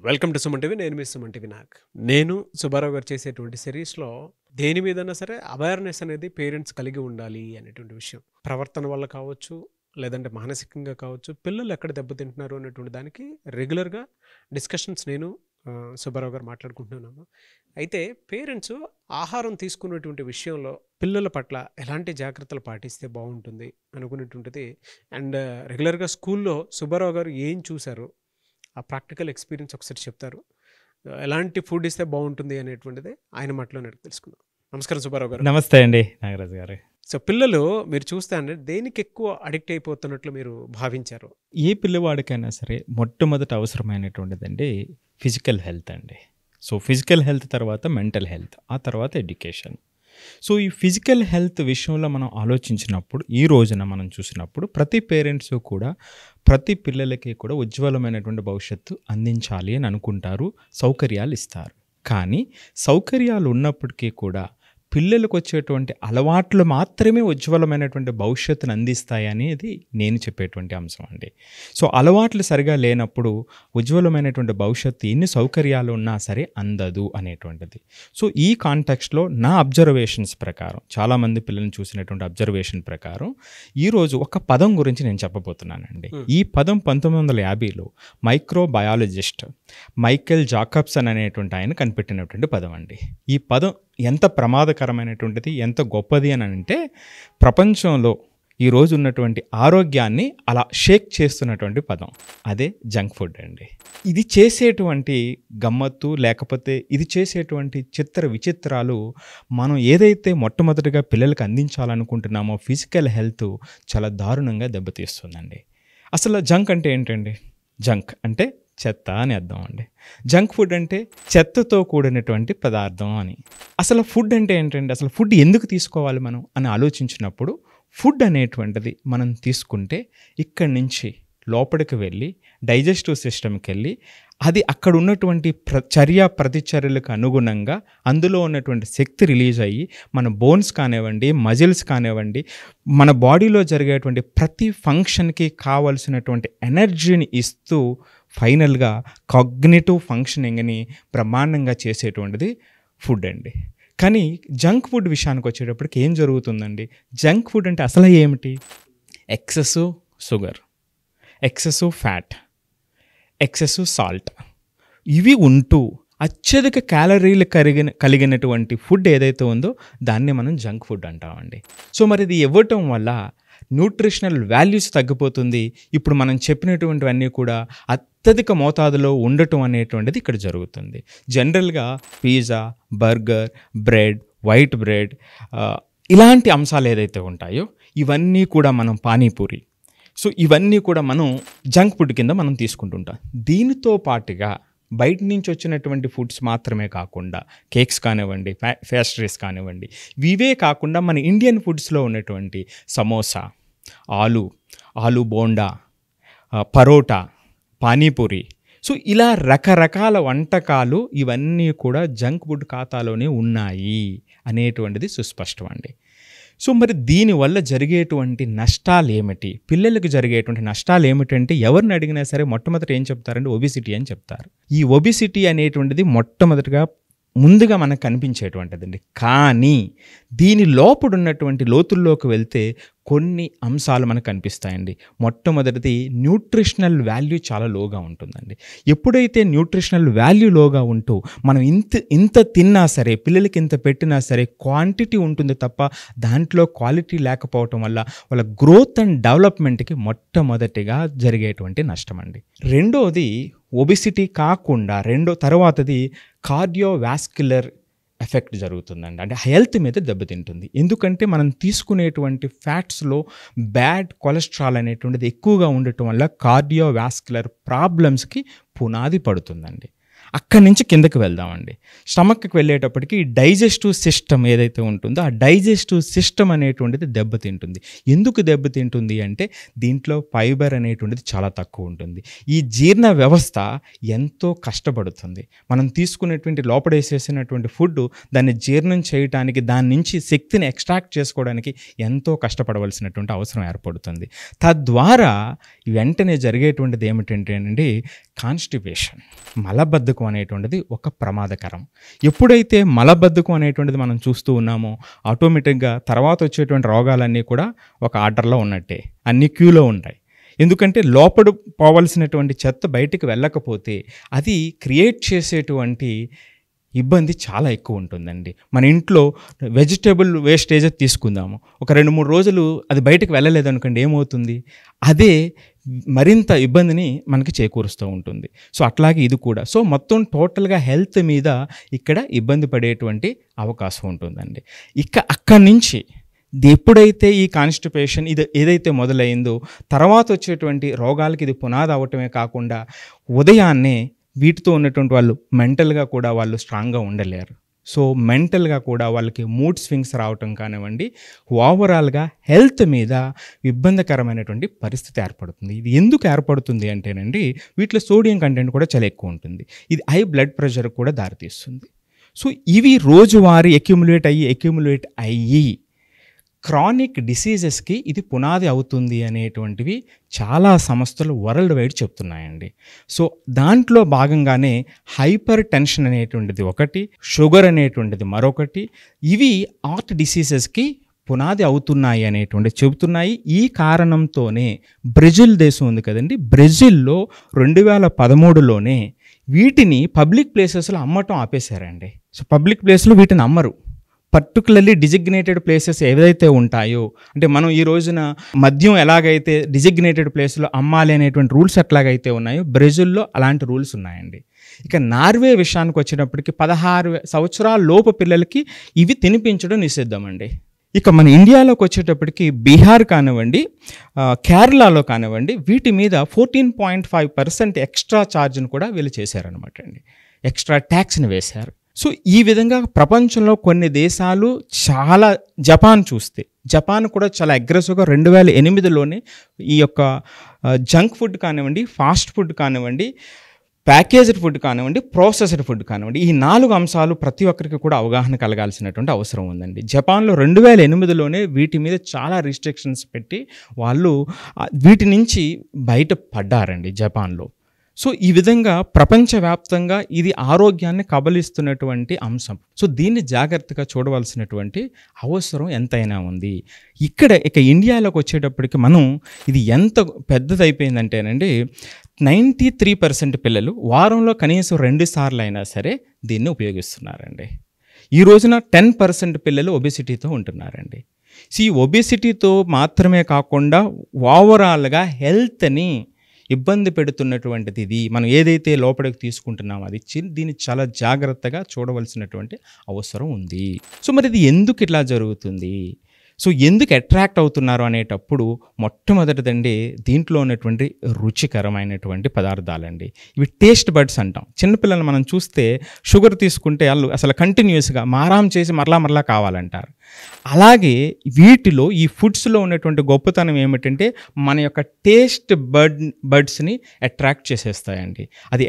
Welcome to Suman TV. నేను మీ Suman TV. నేను సుబ్బారావు గారు చేసేటువంటి సిరీస్లో దేని మీదన్నా సరే అవేర్నెస్ అనేది పేరెంట్స్ కలిగి ఉండాలి అనేటువంటి విషయం. ప్రవర్తన వల్ల కావచ్చు, లేదంటే మానసికంగా కావచ్చు, పిల్లలు ఎక్కడ దెబ్బతింటున్నారు అనేటువంటి దానికి రెగ్యులర్గా డిస్కషన్స్ నేను సుబ్బారావు గారు మాట్లాడుకుంటున్నాము. అయితే పేరెంట్స్ ఆహారం తీసుకునేటువంటి విషయంలో పిల్లల పట్ల ఎలాంటి జాగ్రత్తలు పాటిస్తే బాగుంటుంది అనుకునేటువంటిది. అండ్ రెగ్యులర్గా స్కూల్లో సుబ్బారావు గారు ఏం చూశారు, ఆ ప్రాక్టికల్ ఎక్స్పీరియన్స్ ఒకసారి చెప్తారు. ఎలాంటి ఫుడ్ ఇస్తే బాగుంటుంది అనేటువంటిది ఆయన మాటలోనే తెలుసుకుందాం. నమస్కారం సుబ్బారావు గారు. నమస్తే అండి నాగరాజు గారు. సో పిల్లలు మీరు చూస్తే అంటే దేనికి ఎక్కువ అడిక్ట్ అయిపోతున్నట్లు మీరు భావించారు? ఏ పిల్లవాడికైనా సరే మొట్టమొదట అవసరమైనటువంటిదండి ఫిజికల్ హెల్త్ అండి. సో ఫిజికల్ హెల్త్ తర్వాత మెంటల్ హెల్త్, ఆ తర్వాత ఎడ్యుకేషన్. సో ఈ ఫిజికల్ హెల్త్ విషయంలో మనం ఆలోచించినప్పుడు, ఈ రోజున మనం చూసినప్పుడు ప్రతి పేరెంట్స్ కూడా ప్రతి పిల్లలకి కూడా ఉజ్వలమైనటువంటి భవిష్యత్తు అందించాలి అని అనుకుంటారు, సౌకర్యాలు ఇస్తారు. కానీ సౌకర్యాలు ఉన్నప్పటికీ కూడా పిల్లలకు వచ్చేటువంటి అలవాట్లు మాత్రమే ఉజ్వలమైనటువంటి భవిష్యత్తును అందిస్తాయి అనేది నేను చెప్పేటువంటి అంశం అండి. సో అలవాట్లు సరిగా లేనప్పుడు ఉజ్వలమైనటువంటి భవిష్యత్తు ఎన్ని సౌకర్యాలు ఉన్నా సరే అందదు అనేటువంటిది. సో ఈ కాంటెక్స్ట్లో నా అబ్జర్వేషన్స్ ప్రకారం, చాలామంది పిల్లల్ని చూసినటువంటి అబ్జర్వేషన్ ప్రకారం ఈరోజు ఒక పదం గురించి నేను చెప్పబోతున్నానండి. ఈ పదం 1950లో మైక్రోబయాలజిస్ట్ మైకేల్ జాకబ్సన్ అనేటువంటి ఆయన కనిపెట్టినటువంటి పదం అండి. ఈ పదం ఎంత ప్రమాదకరమైనటువంటిది, ఎంత గొప్పది అని అంటే ప్రపంచంలో ఈరోజు ఉన్నటువంటి ఆరోగ్యాన్ని అలా షేక్ చేస్తున్నటువంటి పదం అదే జంక్ ఫుడ్ అండి. ఇది చేసేటువంటి గమ్మత్తు, లేకపోతే ఇది చేసేటువంటి చిత్ర విచిత్రాలు మనం ఏదైతే మొట్టమొదటిగా పిల్లలకు అందించాలనుకుంటున్నామో ఫిజికల్ హెల్త్ చాలా దారుణంగా దెబ్బతీస్తుందండి. అసలు జంక్ అంటే ఏంటండి? జంక్ అంటే చెత్త అని అర్థం అండి. జంక్ ఫుడ్ అంటే చెత్తతో కూడినటువంటి పదార్థం అని. అసలు ఫుడ్ అంటే ఏంటండి? అసలు ఫుడ్ ఎందుకు తీసుకోవాలి మనం అని ఆలోచించినప్పుడు, ఫుడ్ అనేటువంటిది మనం తీసుకుంటే ఇక్కడి నుంచి లోపలికి వెళ్ళి డైజెస్టివ్ సిస్టమ్కి వెళ్ళి అది అక్కడ ఉన్నటువంటి చర్య ప్రతిచర్యలకు అనుగుణంగా అందులో ఉన్నటువంటి శక్తి రిలీజ్ అయ్యి మన బోన్స్ కానివ్వండి, మజిల్స్ కానివ్వండి, మన బాడీలో జరిగేటువంటి ప్రతి ఫంక్షన్కి కావలసినటువంటి ఎనర్జీని ఇస్తూ ఫైనల్గా కాగ్నిటివ్ ఫంక్షనింగ్ని బ్రహ్మాండంగా చేసేటువంటిది ఫుడ్ అండి. కానీ జంక్ ఫుడ్ విషయానికి వచ్చేటప్పటికి ఏం జరుగుతుందండి? జంక్ ఫుడ్ అంటే అసలు ఏమిటి? Excessive sugar, excessive fat, excessive salt, ఇవి ఉంటూ అత్యధిక క్యాలరీలు కలిగినటువంటి ఫుడ్ ఏదైతే ఉందో దాన్ని మనం జంక్ ఫుడ్ అంటామండి. సో మరి ఇది ఇవ్వటం వల్ల న్యూట్రిషనల్ వాల్యూస్ తగ్గిపోతుంది. ఇప్పుడు మనం చెప్పినటువంటివన్నీ కూడా అత్యధిక మోతాదులో ఉండటం అనేటువంటిది ఇక్కడ జరుగుతుంది. జనరల్గా pizza, burger, bread, white bread, ఇలాంటి అంశాలు ఏదైతే ఉంటాయో ఇవన్నీ కూడా మనం పానీపూరి, సో ఇవన్నీ కూడా మనం జంక్ ఫుడ్ కింద మనం తీసుకుంటుంటాం. దీనితో పాటుగా బయట నుంచి వచ్చినటువంటి ఫుడ్స్ మాత్రమే కాకుండా కేక్స్ కానివ్వండి, పేస్ట్రీస్ కానివ్వండి, ఇవే కాకుండా మన ఇండియన్ ఫుడ్స్లో ఉన్నటువంటి సమోసా, ఆలు బోండా, పరోటా, పానీపూరి, సో ఇలా రకరకాల వంటకాలు ఇవన్నీ కూడా జంక్ ఫుడ్ ఖాతాలోనే ఉన్నాయి అనేటువంటిది సుస్పష్టం అండి. సో మరి దీనివల్ల జరిగేటువంటి నష్టాలు ఏమిటి, పిల్లలకు జరిగేటువంటి నష్టాలు ఏమిటంటే ఎవరిని అడిగినా సరే మొట్టమొదటి ఏం చెప్తారంటే ఒబిసిటీ అని చెప్తారు. ఈ ఒబిసిటీ అనేటువంటిది మొట్టమొదటిగా ముందుగా మనకు కనిపించేటువంటిదండి. కానీ దీని లోపల ఉన్నటువంటి లోతుల్లోకి వెళ్తే కొన్ని అంశాలు మనకు కనిపిస్తాయండి. మొట్టమొదటిది న్యూట్రిషనల్ వాల్యూ చాలా లోగా ఉంటుందండి. ఎప్పుడైతే న్యూట్రిషనల్ వాల్యూ లోగా ఉంటూ మనం ఇంత తిన్నా సరే, పిల్లలకి ఇంత పెట్టినా సరే క్వాంటిటీ ఉంటుంది తప్ప దాంట్లో క్వాలిటీ లేకపోవటం వల్ల వాళ్ళ గ్రోత్ అండ్ డెవలప్మెంట్కి మొట్టమొదటిగా జరిగేటువంటి నష్టం అండి. రెండోది ఒబిసిటీ కాకుండా తర్వాతది కార్డియోవాస్క్యులర్ ఎఫెక్ట్ జరుగుతుందండి. అంటే హెల్త్ మీద దెబ్బతింటుంది. ఎందుకంటే మనం తీసుకునేటువంటి ఫ్యాట్స్లో బ్యాడ్ కొలెస్ట్రాల్ అనేటువంటిది ఎక్కువగా ఉండటం వల్ల కార్డియోవాస్క్యులర్ ప్రాబ్లమ్స్కి పునాది పడుతుందండి. అక్కడి నుంచి కిందకి వెళ్దామండి. స్టమక్కి వెళ్ళేటప్పటికి డైజెస్టివ్ సిస్టమ్ ఏదైతే ఉంటుందో ఆ డైజెస్టివ్ సిస్టమ్ అనేటువంటిది దెబ్బతింటుంది. ఎందుకు దెబ్బతింటుంది అంటే దీంట్లో ఫైబర్ అనేటువంటిది చాలా తక్కువ ఉంటుంది. ఈ జీర్ణ వ్యవస్థ ఎంతో కష్టపడుతుంది. మనం తీసుకునేటువంటి లోపడేసేసినటువంటి ఫుడ్ దాన్ని జీర్ణం చేయడానికి, దాని నుంచి శక్తిని ఎక్స్ట్రాక్ట్ చేసుకోవడానికి ఎంతో కష్టపడవలసినటువంటి అవసరం ఏర్పడుతుంది. తద్వారా వెంటనే జరిగేటువంటిది ఏమిటంటే అండి కాన్స్టిపేషన్, మలబద్ధకం అనేటువంటిది ఒక ప్రమాదకరం. ఎప్పుడైతే మలబద్ధకం అనేటువంటిది మనం చూస్తూ ఉన్నామో ఆటోమేటిక్గా తర్వాత వచ్చేటువంటి రోగాలన్నీ కూడా ఒక ఆర్డర్లో ఉన్నట్టే, అన్ని క్యూలో ఉంటాయి. ఎందుకంటే లోపల పోవలసినటువంటి చెత్త బయటికి వెళ్ళకపోతే అది క్రియేట్ చేసేటువంటి ఇబ్బంది చాలా ఎక్కువ ఉంటుందండి. మన ఇంట్లో వెజిటేబుల్ వేస్టేజ్ తీసుకుందాము, ఒక 2-3 రోజులు అది బయటకు వెళ్ళలేదు అనుకోండి, ఏమవుతుంది, అదే మరింత ఇబ్బందిని మనకి చేకూరుస్తూ ఉంటుంది. సో అట్లాగే ఇది కూడా. సో మొత్తం టోటల్గా హెల్త్ మీద ఇక్కడ ఇబ్బంది పడేటువంటి అవకాశం ఉంటుందండి. అక్కడి నుంచి ఎప్పుడైతే ఈ కాన్స్టిపేషన్ ఇది ఏదైతే మొదలైందో తర్వాత వచ్చేటువంటి రోగాలకి ఇది పునాది అవ్వటమే కాకుండా ఉదయాన్నే వీటితో ఉన్నటువంటి వాళ్ళు మెంటల్గా కూడా వాళ్ళు స్ట్రాంగ్గా ఉండలేరు. సో మెంటల్గా కూడా వాళ్ళకి మూడ్ స్వింగ్స్ రావటం కానివ్వండి, ఓవరాల్గా హెల్త్ మీద ఇబ్బందికరమైనటువంటి పరిస్థితి ఏర్పడుతుంది. ఇది ఎందుకు ఏర్పడుతుంది అంటేనండి వీటిలో సోడియం కంటెంట్ కూడా చాలా ఎక్కువ ఉంటుంది. ఇది హై బ్లడ్ ప్రెషర్ కూడా దారితీస్తుంది. సో ఇవి రోజువారీ అక్యుములేట్ అయ్యి క్రానిక్ డిసీజెస్కి ఇది పునాది అవుతుంది అనేటువంటివి చాలా సంస్థలు వరల్డ్ వైడ్ చెప్తున్నాయండి. సో దాంట్లో భాగంగానే హైపర్ టెన్షన్ అనేటువంటిది ఒకటి, షుగర్ అనేటువంటిది మరొకటి, ఇవి హార్ట్ డిసీజెస్కి పునాది అవుతున్నాయి అనేటువంటి చెబుతున్నాయి. ఈ కారణంతోనే బ్రెజిల్ దేశం ఉంది కదండి, బ్రెజిల్లో 2013లోనే వీటిని పబ్లిక్ ప్లేసెస్లో అమ్మటం ఆపేశారండి. సో పబ్లిక్ ప్లేస్లో వీటిని అమ్మరు. పర్టికులర్లీ డిజిగ్నేటెడ్ ప్లేసెస్ ఏవైతే ఉంటాయో, అంటే మనం ఈ రోజున మద్యం ఎలాగైతే డిజిగ్నేటెడ్ ప్లేస్లో అమ్మాలి అనేటువంటి రూల్స్ ఎట్లాగైతే ఉన్నాయో బ్రెజిల్లో అలాంటి రూల్స్ ఉన్నాయండి. ఇక నార్వే విషయానికి వచ్చినప్పటికీ 16 సంవత్సరాల లోపు పిల్లలకి ఇవి తినిపించడం నిషిద్ధమండి. ఇక మన ఇండియాలోకి వచ్చేటప్పటికి బీహార్ కానివ్వండి, కేరళలో కానివ్వండి, వీటి మీద 14.5% ఎక్స్ట్రా ఛార్జ్ను కూడా వీళ్ళు చేశారనమాట అండి. ఎక్స్ట్రా ట్యాక్స్ని వేశారు. సో ఈ విధంగా ప్రపంచంలో కొన్ని దేశాలు చాలా, జపాన్ చూస్తే జపాన్ కూడా చాలా అగ్రెసివ్గా 2008లోనే ఈ యొక్క జంక్ ఫుడ్ కానివ్వండి, ఫాస్ట్ ఫుడ్ కానివ్వండి, ప్యాకేజ్డ్ ఫుడ్ కానివ్వండి, ప్రాసెస్డ్ ఫుడ్ కానివ్వండి, ఈ 4 అంశాలు ప్రతి ఒక్కరికి కూడా అవగాహన కలగాల్సినటువంటి అవసరం ఉందండి. జపాన్లో 2008లోనే వీటి మీద చాలా రిస్ట్రిక్షన్స్ పెట్టి వాళ్ళు వీటి నుంచి బయట పడ్డారండి జపాన్లో. సో ఈ విధంగా ప్రపంచవ్యాప్తంగా ఇది ఆరోగ్యాన్ని కబలిస్తున్నటువంటి అంశం. సో దీన్ని జాగ్రత్తగా చూడవలసినటువంటి అవసరం ఎంతైనా ఉంది. ఇక ఇండియాలోకి వచ్చేటప్పటికి మనం ఇది ఎంత పెద్దదైపోయిందంటేనండి 93% పిల్లలు వారంలో కనీసం 2 సార్లు అయినా సరే దీన్ని ఉపయోగిస్తున్నారండి. ఈ రోజున 10% పిల్లలు ఒబెసిటీతో ఉంటున్నారండి. సో ఈ ఒబెసిటీతో మాత్రమే కాకుండా ఓవరాల్గా హెల్త్ని ఇబ్బంది పెడుతున్నటువంటిది ఇది. మనం ఏదైతే లోపలికి తీసుకుంటున్నామో అది దీన్ని చాలా జాగ్రత్తగా చూడవలసినటువంటి అవసరం ఉంది. సో మరి ఇది ఎందుకు ఇట్లా జరుగుతుంది, సో ఎందుకు అట్రాక్ట్ అవుతున్నారు అనేటప్పుడు మొట్టమొదటిదండి దీంట్లో ఉన్నటువంటి రుచికరమైనటువంటి పదార్థాలండి. ఇవి టేస్ట్ బడ్స్ అంటాం. చిన్నపిల్లలు మనం చూస్తే షుగర్ తీసుకుంటే వాళ్ళు అసలు కంటిన్యూస్గా మారాం చేసి మరలా కావాలంటారు. అలాగే వీటిలో ఈ ఫుడ్స్లో ఉన్నటువంటి గొప్పతనం ఏమిటంటే మన యొక్క టేస్ట్ బడ్స్ని అట్రాక్ట్ చేసేస్తాయండి. అది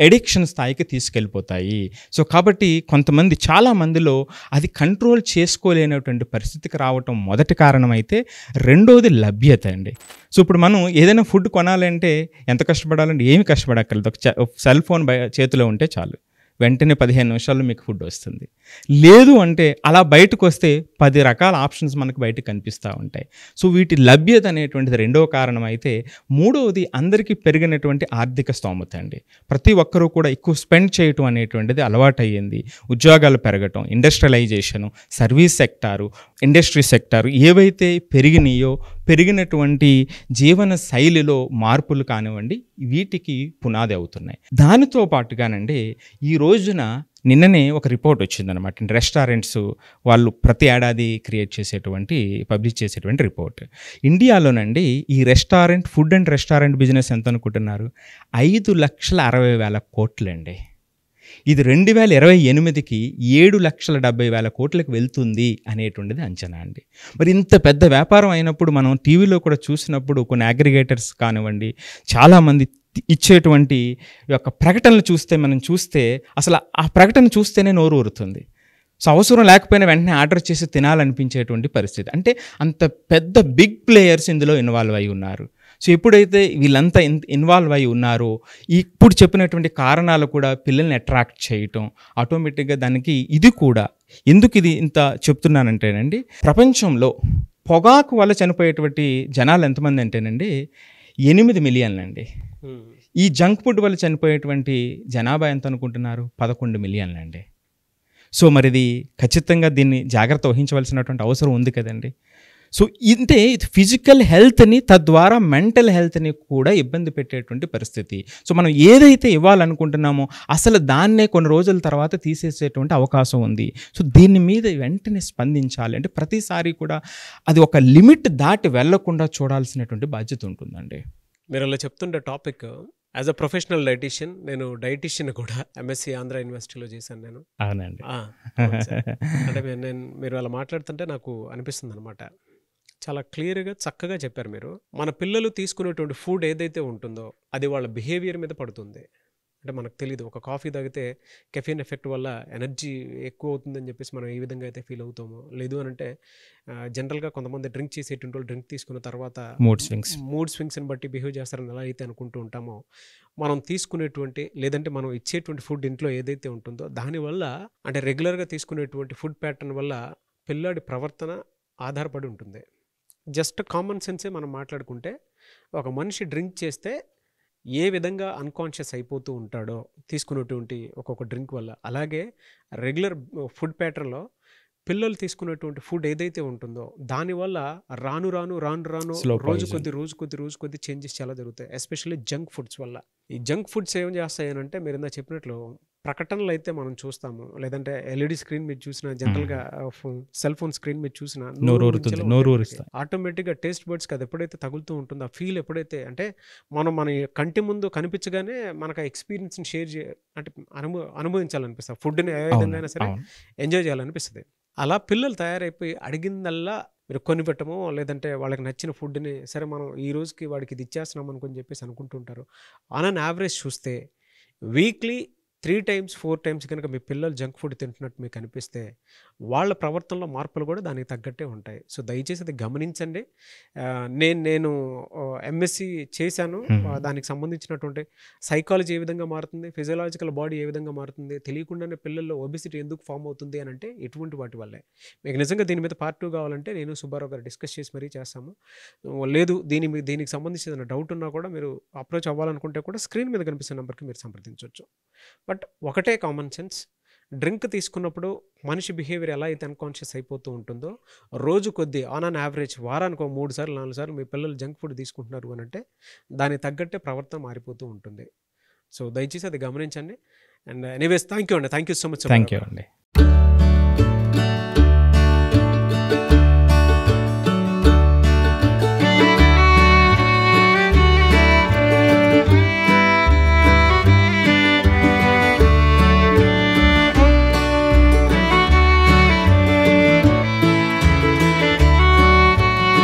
ఎడిక్షన్ స్థాయికి తీసుకెళ్ళిపోతాయి. సో కాబట్టి కొంతమంది, చాలా మందిలో అది కంట్రోల్ చేసుకోలేనటువంటి పరిస్థితికి రావటం మొదటి కారణం అయితే, రెండోది లభ్యత అండి. సో ఇప్పుడు మనం ఏదైనా ఫుడ్ కొనాలంటే ఎంత కష్టపడాలంటే ఏమి కష్టపడక్కర్లేదు. ఒక సెల్ ఫోన్ చేతిలో ఉంటే చాలు, వెంటనే 15 నిమిషాల్లో మీకు ఫుడ్ వస్తుంది. లేదు అంటే అలా బయటకు వస్తే 10 రకాల ఆప్షన్స్ మనకు బయటకు కనిపిస్తూ ఉంటాయి. సో వీటి లభ్యత అనేటువంటిది రెండవ కారణం అయితే, మూడవది అందరికీ పెరిగినటువంటి ఆర్థిక స్తోమత అండి. ప్రతి ఒక్కరూ కూడా ఎక్కువ స్పెండ్ చేయటం అనేటువంటిది అలవాటయ్యింది. ఉద్యోగాలు పెరగటం, ఇండస్ట్రియలైజేషను, సర్వీస్ సెక్టారు, ఇండస్ట్రీ సెక్టారు ఏవైతే పెరిగినటువంటి జీవన శైలిలో మార్పులు కానివ్వండి, వీటికి పునాది అవుతున్నాయి. దానితో పాటుగానండి ఈ రోజున నిన్ననే ఒక రిపోర్ట్ వచ్చిందనమాట. రెస్టారెంట్స్ వాళ్ళు ప్రతి ఏడాది పబ్లిష్ చేసేటువంటి రిపోర్ట్. ఇండియాలోనండి ఈ ఫుడ్ అండ్ రెస్టారెంట్ బిజినెస్ ఎంత అనుకుంటున్నారు? 5,60,000 కోట్లు అండి. ఇది 2028కి 7,70,000 కోట్లకు వెళ్తుంది అనేటువంటిది అంచనా అండి. మరి ఇంత పెద్ద వ్యాపారం అయినప్పుడు మనం టీవీలో కూడా చూసినప్పుడు కొన్ని అగ్రిగేటర్స్ కానివ్వండి, చాలామంది ఇచ్చేటువంటి యొక్క ప్రకటనలు చూస్తే అసలు ఆ ప్రకటన చూస్తేనే నోరు ఊరుతుంది. సో అవసరం లేకపోయినా వెంటనే ఆర్డర్ చేసి తినాలనిపించేటువంటి పరిస్థితి. అంటే అంత పెద్ద బిగ్ ప్లేయర్స్ ఇందులో ఇన్వాల్వ్ అయి ఉన్నారు. సో ఎప్పుడైతే వీళ్ళంతా ఇన్వాల్వ్ అయి ఉన్నారో, ఇప్పుడు చెప్పినటువంటి కారణాలు కూడా పిల్లల్ని అట్రాక్ట్ చేయటం ఆటోమేటిక్గా దానికి ఇది కూడా ఎందుకు ఇది ఇంత చెప్తున్నానంటేనండి, ప్రపంచంలో పొగాకు వల్ల చనిపోయేటువంటి జనాలు ఎంతమంది అంటేనండి 8 మిలియన్లు అండి. ఈ జంక్ ఫుడ్ వల్ల చనిపోయేటువంటి జనాభా ఎంత అనుకుంటున్నారు? 11 మిలియన్లు అండి. సో మరిది ఖచ్చితంగా దీన్ని జాగ్రత్త వహించవలసినటువంటి అవసరం ఉంది కదండి. సో ఇంతే ఫిజికల్ హెల్త్ని తద్వారా మెంటల్ హెల్త్ని కూడా ఇబ్బంది పెట్టేటువంటి పరిస్థితి. సో మనం ఏదైతే ఇవ్వాలనుకుంటున్నామో అసలు దాన్నే కొన్ని రోజుల తర్వాత తీసేసేటువంటి అవకాశం ఉంది. సో దీని మీద వెంటనే స్పందించాలి. అంటే ప్రతిసారి కూడా అది ఒక లిమిట్ దాటి వెళ్లకుండా చూడాల్సినటువంటి బాధ్యత ఉంటుందండి. మీరు అలా చెప్తుంటే topic, as a professional dietician, నేను డైటీషియన్ కూడా ఎంఎస్సి ఆంధ్ర యూనివర్సిటీలో చేశాను నేను. అవునండి. అంటే మీరు అలా మాట్లాడుతుంటే నాకు అనిపిస్తుంది అనమాట, చాలా క్లియర్గా చక్కగా చెప్పారు మీరు. మన పిల్లలు తీసుకునేటువంటి ఫుడ్ ఏదైతే ఉంటుందో అది వాళ్ళ బిహేవియర్ మీద పడుతుంది. అంటే మనకు తెలియదు, ఒక కాఫీ తాగితే కెఫీన్ ఎఫెక్ట్ వల్ల ఎనర్జీ ఎక్కువ అవుతుందని చెప్పేసి మనం ఏ విధంగా అయితే ఫీల్ అవుతామో, లేదు అని అంటే జనరల్గా కొంతమంది డ్రింక్ చేసేటువంటి వాళ్ళు డ్రింక్ తీసుకున్న తర్వాత మూడ్ స్వింగ్స్ని బట్టి బిహేవ్ చేస్తారని ఎలా అయితే అనుకుంటూ ఉంటామో, మనం తీసుకునేటువంటి లేదంటే మనం ఇచ్చేటువంటి ఫుడ్ ఇంట్లో ఏదైతే ఉంటుందో దానివల్ల, అంటే రెగ్యులర్గా తీసుకునేటువంటి ఫుడ్ ప్యాటర్న్ వల్ల పిల్లాడి ప్రవర్తన ఆధారపడి ఉంటుంది. జస్ట్ కామన్ సెన్సే మనం మాట్లాడుకుంటే, ఒక మనిషి డ్రింక్ చేస్తే ఏ విధంగా అన్కాన్షియస్ అయిపోతూ ఉంటాడో తీసుకునేటువంటి ఒక్కొక్క డ్రింక్ వల్ల, అలాగే రెగ్యులర్ ఫుడ్ ప్యాటర్న్లో పిల్లలు తీసుకునేటువంటి ఫుడ్ ఏదైతే ఉంటుందో దానివల్ల రాను రాను రోజు కొద్ది చేంజెస్ చాలా జరుగుతాయి. ఎస్పెషల్లీ జంక్ ఫుడ్స్ వల్ల. ఈ జంక్ ఫుడ్స్ ఏం చేస్తాయనంటే, మీరు ఇందా చెప్పినట్లు ప్రకటనలు అయితే మనం చూస్తాము, లేదంటే ఎల్ఈడి స్క్రీన్ మీద చూసినా, జనరల్గా సెల్ ఫోన్ స్క్రీన్ మీద చూసినా ఆటోమేటిక్గా టేస్ట్ బర్డ్స్కి అది ఎప్పుడైతే తగులుతూ ఉంటుందో, ఆ ఫీల్ ఎప్పుడైతే, అంటే మన కంటి ముందు కనిపించగానే మనకు ఆ ఎక్స్పీరియన్స్ని అంటే అనుభవించాలనిపిస్తుంది. ఫుడ్ని ఏ విధంగా అయినా సరే ఎంజాయ్ చేయాలనిపిస్తుంది. అలా పిల్లలు తయారైపోయి అడిగిందల్లా మీరు కొని పెట్టమో, లేదంటే వాళ్ళకి నచ్చిన ఫుడ్ని సరే మనం ఈ రోజుకి వాడికి ఇది ఇచ్చేస్తున్నాం అనుకుని చెప్పేసి అనుకుంటుంటారు. ఆన్ అన్ యావరేజ్ చూస్తే వీక్లీ 3 times 4 times కనుక మీ పిల్లలు జంక్ ఫుడ్ తింటున్నట్టు మీకు అనిపిస్తే, వాళ్ళ ప్రవర్తనలో మార్పులు కూడా దానికి తగ్గట్టే ఉంటాయి. సో దయచేసి అది గమనించండి. నేను ఎంఎస్సి చేశాను, దానికి సంబంధించినటువంటి సైకాలజీ ఏ విధంగా మారుతుంది, ఫిజియలాజికల్ బాడీ ఏ విధంగా మారుతుంది, తెలియకుండానే పిల్లల్లో ఒబిసిటీ ఎందుకు ఫామ్ అవుతుంది అని అంటే ఇటువంటి వాటి వల్లే. మీకు నిజంగా దీని మీద పార్ట్ 2 కావాలంటే నేను సుబ్బారావు గారు డిస్కస్ చేసి మరీ చేస్తాము. లేదు దీనికి సంబంధించి ఏదైనా డౌట్ ఉన్నా కూడా మీరు అప్రోచ్ అవ్వాలనుకుంటే కూడా స్క్రీన్ మీద కనిపిస్తున్న నెంబర్కి మీరు సంప్రదించవచ్చు. బట్ ఒకటే కామన్ సెన్స్, డ్రింక్ తీసుకున్నప్పుడు మనిషి బిహేవియర్ ఎలా అయితే అన్కాన్షియస్ అయిపోతూ ఉంటుందో, రోజు కొద్దీ ఆన్ అన్ యావరేజ్ వారానికి 3 సార్లు 4 సార్లు మీ పిల్లలు జంక్ ఫుడ్ తీసుకుంటున్నారు అని అంటే దానికి తగ్గట్టే ప్రవర్తన మారిపోతూ ఉంటుంది. సో దయచేసి అది గమనించండి. And anyways thank you so much. Thank you అండి.